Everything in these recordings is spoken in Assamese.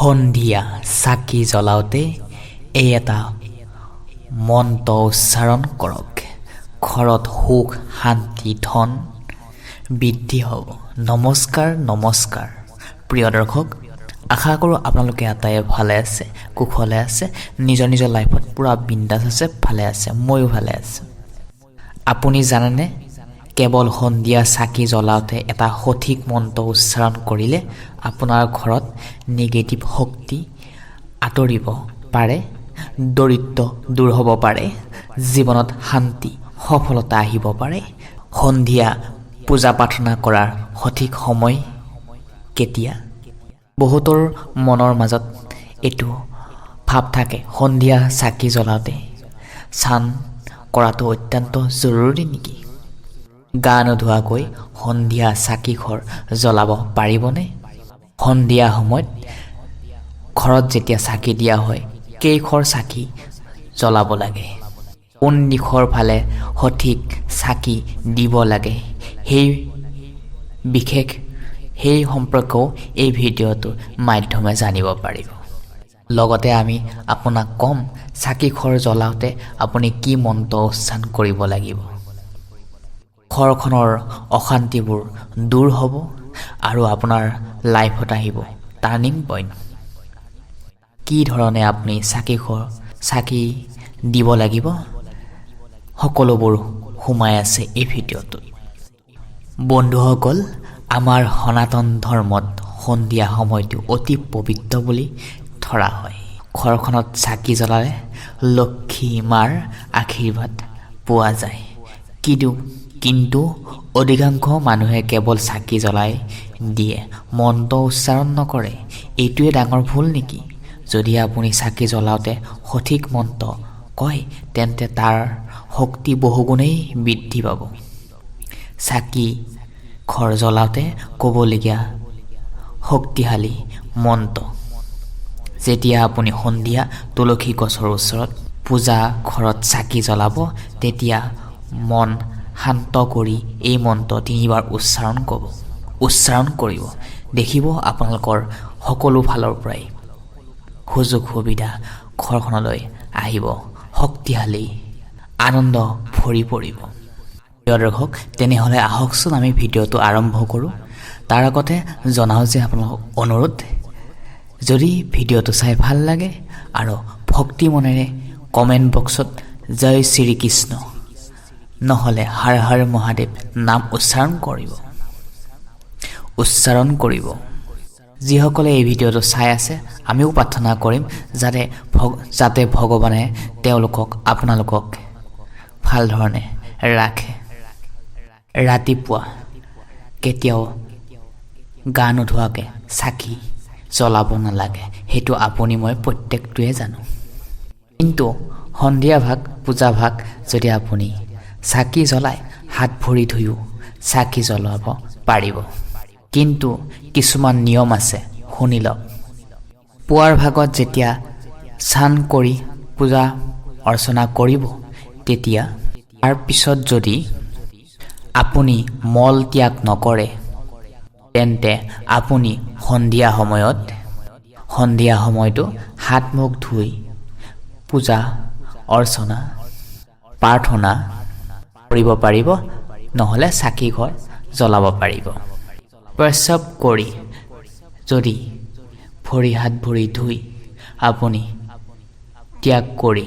সন্ধিয়া চাকি জ্বলাওঁতে এই এটা মন্ত্ৰ উচ্চাৰণ কৰক। ঘৰত সুখ শান্তি ধন বৃদ্ধি হ'ব। নমস্কাৰ নমস্কাৰ প্ৰিয় দৰ্শক, আশা কৰোঁ আপোনালোকে আটাইয়ে ভালে আছে, কুশলে আছে, নিজৰ নিজৰ লাইফত পুৰা বিন্দাছ আছে, ভালে আছে, ময়ো ভালে আছোঁ। আপুনি জানেনে, কেৱল সন্ধিয়া চাকি জ্বলাওঁতে এটা সঠিক মন্ত্ৰ উচ্চাৰণ কৰিলে আপোনাৰ ঘৰত নিগেটিভ শক্তি আঁতৰিব পাৰে, দৰিদ্ৰ দূৰ হ'ব পাৰে, জীৱনত শান্তি সফলতা আহিব পাৰে। সন্ধিয়া পূজা প্ৰাৰ্থনা কৰাৰ সঠিক সময় কেতিয়া? বহুতৰ মনৰ মাজত এইটো ভাৱ থাকে, সন্ধিয়া চাকি জ্বলাওঁতে স্নান কৰাটো অত্যন্ত জৰুৰী নেকি? গা নোধোৱাকৈ সন্ধিয়া চাকিঘৰ জ্বলাব পাৰিবনে? সন্ধিয়া সময়ত ঘৰত যেতিয়া চাকি দিয়া হয়, কেইঘৰ চাকি জ্বলাব লাগে? কোন দিশৰ ফালে সঠিক চাকি দিব লাগে? সেই সম্পৰ্কেও এই ভিডিঅ'টোৰ মাধ্যমে জানিব পাৰিব। লগতে আমি আপোনাক ক'ম, চাকিঘৰ জ্বলাওঁতে আপুনি কি মন্ত্ৰ উচ্চাৰণ কৰিব লাগিব। ঘৰখনৰ অশান্তিবোৰ দূৰ হ'ব আৰু আপোনাৰ লাইফত আহিব টাৰ্ণিং পইণ্ট। কি ধৰণে আপুনি চাকি দিব লাগিব, সকলোবোৰ সোমাই আছে এই ভিডিঅ'টোত। বন্ধুসকল, আমাৰ সনাতন ধৰ্মত সন্ধিয়া সময়টো অতি পবিত্ৰ বুলি ধৰা হয়। ঘৰখনত চাকি জ্বলালে লক্ষী মাৰ আশীৰ্বাদ পোৱা যায়। কিন্তু অধিকাংশ মানুহে কেৱল চাকি জ্বলাই দিয়ে, মন্ত্ৰ উচ্চাৰণ নকৰে। এইটোৱে ডাঙৰ ভুল নেকি? যদি আপুনি চাকি জ্বলাওঁতে সঠিক মন্ত্ৰ কয়, তেন্তে তাৰ শক্তি বহুগুণেই বৃদ্ধি পাব। চাকি ঘৰ জ্বলাওঁতে ক'বলগীয়া শক্তিশালী মন্ত্ৰ। যেতিয়া আপুনি সন্ধিয়া তুলসী গছৰ ওচৰত পূজা ঘৰত চাকি জ্বলাব, তেতিয়া মন শান্ত কৰি এই মন্ত্ৰ 3 বাৰ উচ্চাৰণ কৰিব। দেখিব আপোনালোকৰ সকলো ফালৰ পৰাই সুযোগ সুবিধা ঘৰখনলৈ আহিব, শক্তিশালী আনন্দ ভৰি পৰিব। প্ৰিয় দৰ্শক, তেনেহ'লে আহকচোন আমি ভিডিঅ'টো আৰম্ভ কৰোঁ। তাৰ আগতে জনাওঁ যে আপোনালোকক অনুৰোধ, যদি ভিডিঅ'টো চাই ভাল লাগে আৰু ভক্তি মনেৰে কমেণ্ট বক্সত জয় শ্ৰীকৃষ্ণ নহ'লে হৰ হৰ মহাদেৱ নাম উচ্চাৰণ কৰিব। যিসকলে এই ভিডিঅ'টো চাই আছে, আমিও প্ৰাৰ্থনা কৰিম যাতে ভগৱানে আপোনালোকক ভাল ধৰণে ৰাখে। ৰাতিপুৱা কেতিয়াও গা নোধোৱাকৈ চাকি জ্বলাব নালাগে, সেইটো আপুনি মই প্ৰত্যেকটোৱে জানো। কিন্তু সন্ধিয়া পূজা যদি আপুনি চাকি জ্বলাই হাত ভৰি ধুইও চাকি জ্বলাব পাৰিব। কিন্তু কিছুমান নিয়ম আছে, শুনি লওক। পুৱাৰ ভাগত যেতিয়া স্নান কৰি পূজা অৰ্চনা কৰিব, তেতিয়া তাৰ পিছত যদি আপুনি মল ত্যাগ নকৰে, তেন্তে আপুনি সন্ধিয়া সময়তো হাত মুখ ধুই পূজা অৰ্চনা প্ৰাৰ্থনা কৰিব পাৰিব, নহ'লে চাকিঘৰ জ্বলাব পাৰিব। প্ৰস্ৰাৱ কৰি যদি হাত ভৰি ধুই আপুনি ত্যাগ কৰি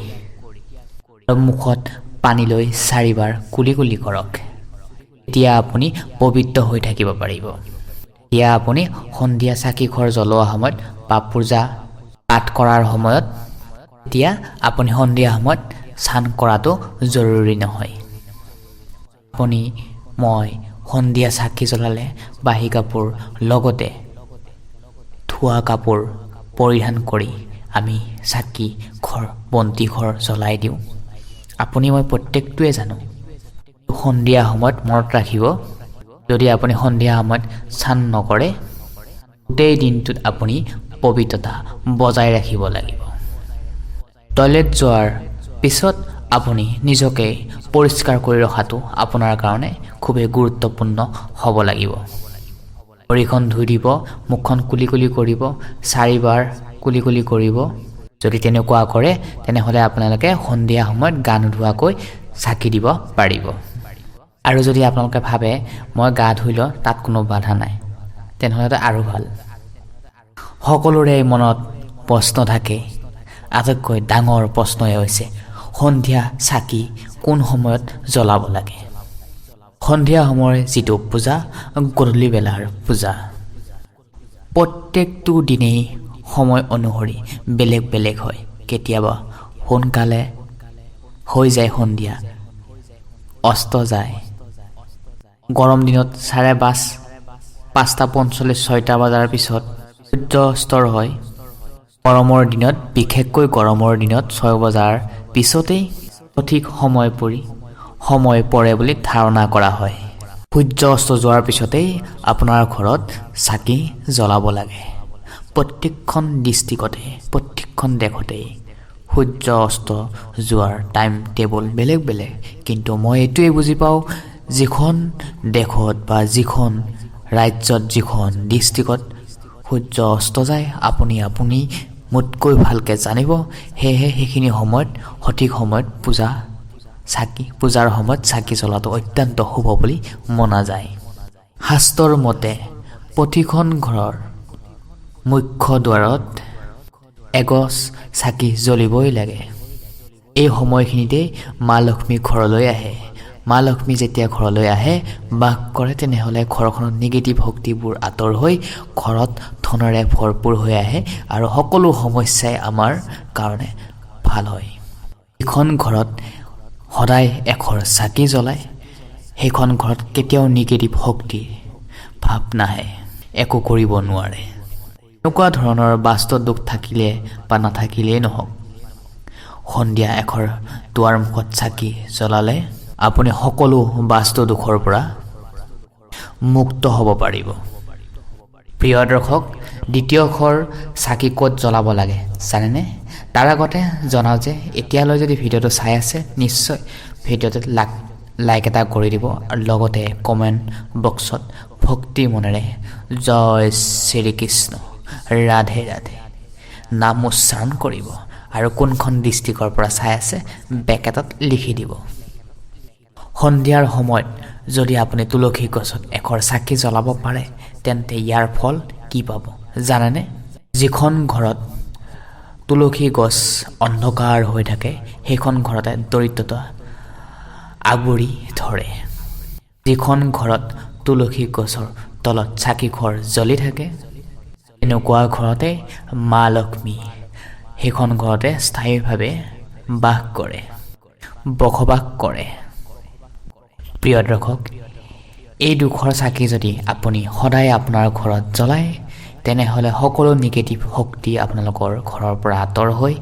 মুখত পানী লৈ 4 বাৰ কুলি কৰক, তেতিয়া আপুনি পবিত্ৰ হৈ থাকিব পাৰিব। এতিয়া আপুনি সন্ধিয়া চাকিঘৰ জ্বলোৱা সময়ত বা পূজা পাঠ কৰাৰ সময়ত, এতিয়া আপুনি সন্ধিয়া সময়ত স্নান কৰাটো জৰুৰী নহয়। মই সন্ধিয়া চাকি জ্বলালে বাহী কাপোৰ লগতে ধোৱা কাপোৰ পৰিধান কৰি আমি বন্তি ঘৰ জ্বলাই দিওঁ। মই প্ৰত্যেকটোৱে জানো। সন্ধিয়া সময়ত মনত ৰাখিব, যদি আপুনি সন্ধিয়া সময়ত স্নান নকৰে, গোটেই দিনটোত আপুনি পবিত্ৰতা বজাই ৰাখিব লাগিব। টয়লেট যোৱাৰ পিছত আপুনি নিজকে পৰিষ্কাৰ কৰি ৰখাটো আপোনাৰ কাৰণে খুবেই গুৰুত্বপূৰ্ণ হ'ব লাগিব। ভৰিখন ধুই দিব, মুখখন কুলি কৰিব, 4 বাৰ কুলি কুলি কৰিব। যদি তেনেকুৱা কৰে তেনেহ'লে আপোনালোকে সন্ধিয়া সময়ত গা নোধোৱাকৈ চাকি দিব পাৰিব। আৰু যদি আপোনালোকে ভাবে মই গা ধুই লওঁ তাত কোনো বাধা নাই, তেনেহ'লে আৰু ভাল। সকলোৰে মনত প্ৰশ্ন থাকে। আটাইতকৈ ডাঙৰ প্ৰশ্নই হৈছে সন্ধিয়া চাকি কোন সময়ত জ্বলাব লাগে। সন্ধিয়া সময়ৰ যিটো পূজা, গধূলি বেলাৰ পূজা, প্ৰত্যেকটো দিনেই সময় অনুসৰি বেলেগ বেলেগ হয়। কেতিয়াবা সোনকালে হৈ যায়, সন্ধিয়া অস্ত যায়। গৰম দিনত 5:45-6টা বজাৰ পিছত সূৰ্য অস্তৰ হয়। গৰমৰ দিনত, বিশেষকৈ গৰমৰ দিনত 6 বজাৰ পিছতেই সঠিক সময় পৰে বুলি ধাৰণা কৰা হয়। সূৰ্য অস্ত যোৱাৰ পিছতেই আপোনাৰ ঘৰত চাকি জ্বলাব লাগে। প্ৰত্যেকখন ডিষ্ট্ৰিক্টতে, প্ৰত্যেকখন দেশতেই সূৰ্য অস্ত যোৱাৰ টাইম টেবুল বেলেগ বেলেগ। কিন্তু মই এইটোৱে বুজি পাওঁ, যিখন দেশত বা যিখন ৰাজ্যত, যিখন ডিষ্ট্ৰিক্টত সূৰ্য অস্ত যায় আপুনি মোতকৈ ভালকৈ জানিব। সেয়েহে সেইখিনি সময়ত, সঠিক সময়ত পূজাৰ সময়ত চাকি জ্বলাটো অত্যন্ত শুভ বুলি মনা যায়। শাস্ত্ৰৰ মতে প্ৰতিখন ঘৰৰ মুখ্য দুৱাৰত এগছ চাকি জ্বলিবই লাগে। এই সময়খিনিতেই মা লক্ষ্মী ঘৰলৈ আহে। মা লক্ষ্মী যেতিয়া ঘৰলৈ আহে, বাস কৰে, তেনেহ'লে ঘৰখনত নিগেটিভ শক্তিবোৰ আঁতৰ হৈ ঘৰত ধনেৰে ভৰপূৰ হৈ আহে আৰু সকলো সমস্যাই আমাৰ কাৰণে ভাল হয়। এইখন ঘৰত সদায় এশৰ চাকি জ্বলায়, সেইখন ঘৰত কেতিয়াও নিগেটিভ শক্তিৰ ভাৱ নাহে, একো কৰিব নোৱাৰে। এনেকুৱা ধৰণৰ বাস্তু দুখ থাকিলে বা নাথাকিলেই নহওক, সন্ধিয়া এশৰ দুৱাৰমুখত চাকি জ্বলালে আপুনি সকলো বাস্তু দুখৰ পৰা মুক্ত হ'ব পাৰিব। প্ৰিয় দৰ্শক, দ্বিতীয়শৰ চাকি ক'ত জ্বলাব লাগে জানেনে? তাৰ আগতে জনাওঁ যে এতিয়ালৈ যদি ভিডিঅ'টো চাই আছে, নিশ্চয় ভিডিঅ'টোত লাইক এটা কৰি দিব আৰু লগতে কমেণ্ট বক্সত ভক্তি মনেৰে জয় শ্ৰীকৃষ্ণ, ৰাধে ৰাধে নাম উচ্চাৰণ কৰিব আৰু কোনখন ডিষ্ট্ৰিক্টৰ পৰা চাই আছে বেকেটত লিখি দিব। সন্ধিয়াৰ সময়ত যদি আপুনি তুলসী গছত এশৰ চাকি জ্বলাব পাৰে, তেন্তে ইয়াৰ ফল কি পাব জানেনে? যিখন ঘৰত তুলসী গছ অন্ধকাৰ হৈ থাকে, সেইখন ঘৰতে দৰিদ্ৰতা আগুৰি ধৰে। যিখন ঘৰত তুলসী গছৰ তলত চাকি ঘৰ জ্বলি থাকে, এনেকুৱা ঘৰতে মা লক্ষ্মী সেইখন ঘৰতে স্থায়ীভাৱে বাস কৰে, বসবাস কৰে। প্ৰিয় দৰ্শক, এই দুখৰ চাকি যদি আপুনি সদায় আপোনাৰ ঘৰত জ্বলায়, তেনেহ'লে সকলো নিগেটিভ শক্তি আপোনালোকৰ ঘৰৰ পৰা আঁতৰ হৈ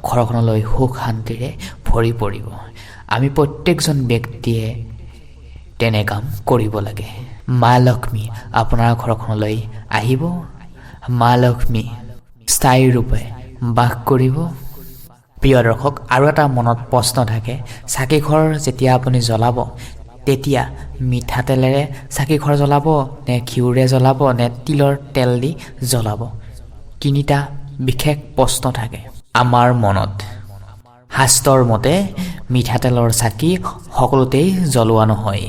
ঘৰখনলৈ সুখ শান্তিৰে ভৰি পৰিব। আমি প্ৰত্যেকজন ব্যক্তিয়ে তেনে কাম কৰিব লাগে। মা লক্ষ্মী আপোনাৰ ঘৰখনলৈ আহিব, মা লক্ষ্মী স্থায়ী ৰূপে বাস কৰিব। প্ৰিয় দৰ্শক, আৰু এটা মনত প্ৰশ্ন থাকে, চাকিঘৰ যেতিয়া আপুনি জ্বলাব তেতিয়া মিঠাতেলেৰে চাকিঘৰ জ্বলাব নে ঘিউৰে জ্বলাব নে তিলৰ তেল দি জ্বলাব? তিনিটা বিশেষ প্ৰশ্ন থাকে আমাৰ মনত। শাস্ত্ৰৰ মতে মিঠাতেলৰ চাকি সকলোতেই জ্বলোৱা নহয়।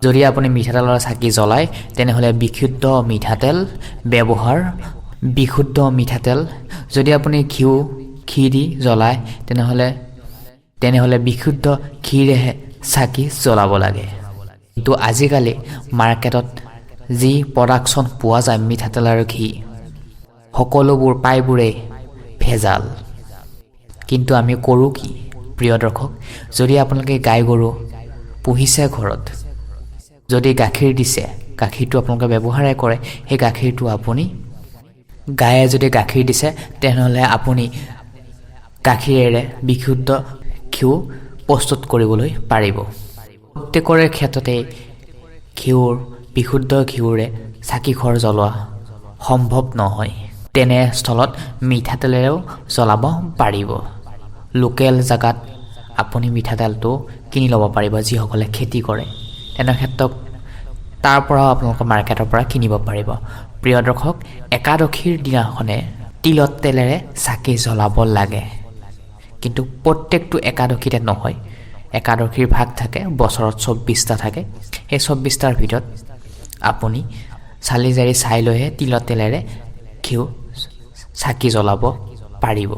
যদি আপুনি মিঠাতেলৰ চাকি জ্বলায়, তেনেহ'লে বিশুদ্ধ মিঠাতেল। যদি আপুনি ঘি দি জ্বলায়, তেনেহ'লে বিশুদ্ধ ঘিৰেহে চাকি জ্বলাব লাগে। কিন্তু আজিকালি মাৰ্কেটত যি প্ৰডাকশ্যন পোৱা যায় মিঠাতেল আৰু ঘি, সকলোবোৰ প্ৰায়বোৰেই ভেজাল। কিন্তু আমি কৰোঁ কি? প্ৰিয় দৰ্শক, যদি আপোনালোকে গাই গৰু পুহিছে ঘৰত, যদি গাখীৰ দিছে, গাখীৰটো আপোনালোকে ব্যৱহাৰে কৰে, সেই গাখীৰটো আপুনি গায়ে যদি গাখীৰ দিছে, তেনেহ'লে আপুনি গাখীৰেৰে বিশুদ্ধ ঘিউ প্ৰস্তুত কৰিবলৈ পাৰিব। প্ৰত্যেকৰে ক্ষেত্ৰতে বিশুদ্ধ ঘিউৰে চাকিঘৰ জ্বলোৱা সম্ভৱ নহয়। তেনেস্থলত মিঠাতেলেৰেও জ্বলাব পাৰিব। লোকেল জেগাত আপুনি মিঠাতেলটো কিনি ল'ব পাৰিব। যিসকলে খেতি কৰে তেনে ক্ষেত্ৰত তাৰ পৰাও আপোনালোকৰ মাৰ্কেটৰ পৰা কিনিব পাৰিব। প্ৰিয় দৰ্শক, একাদশীৰ দিনাখনে তিলত তেলেৰে চাকি জ্বলাব লাগে। কিন্তু প্ৰত্যেকটো একাদশীতে নহয়। একাদশীৰ ভাগ থাকে, বছৰত 24টা থাকে। সেই 24টাৰ ভিতৰত আপুনি চালি জাৰি চাই লৈহে তিলত তেলেৰে ঘিউ চাকি জ্বলাব পাৰিব।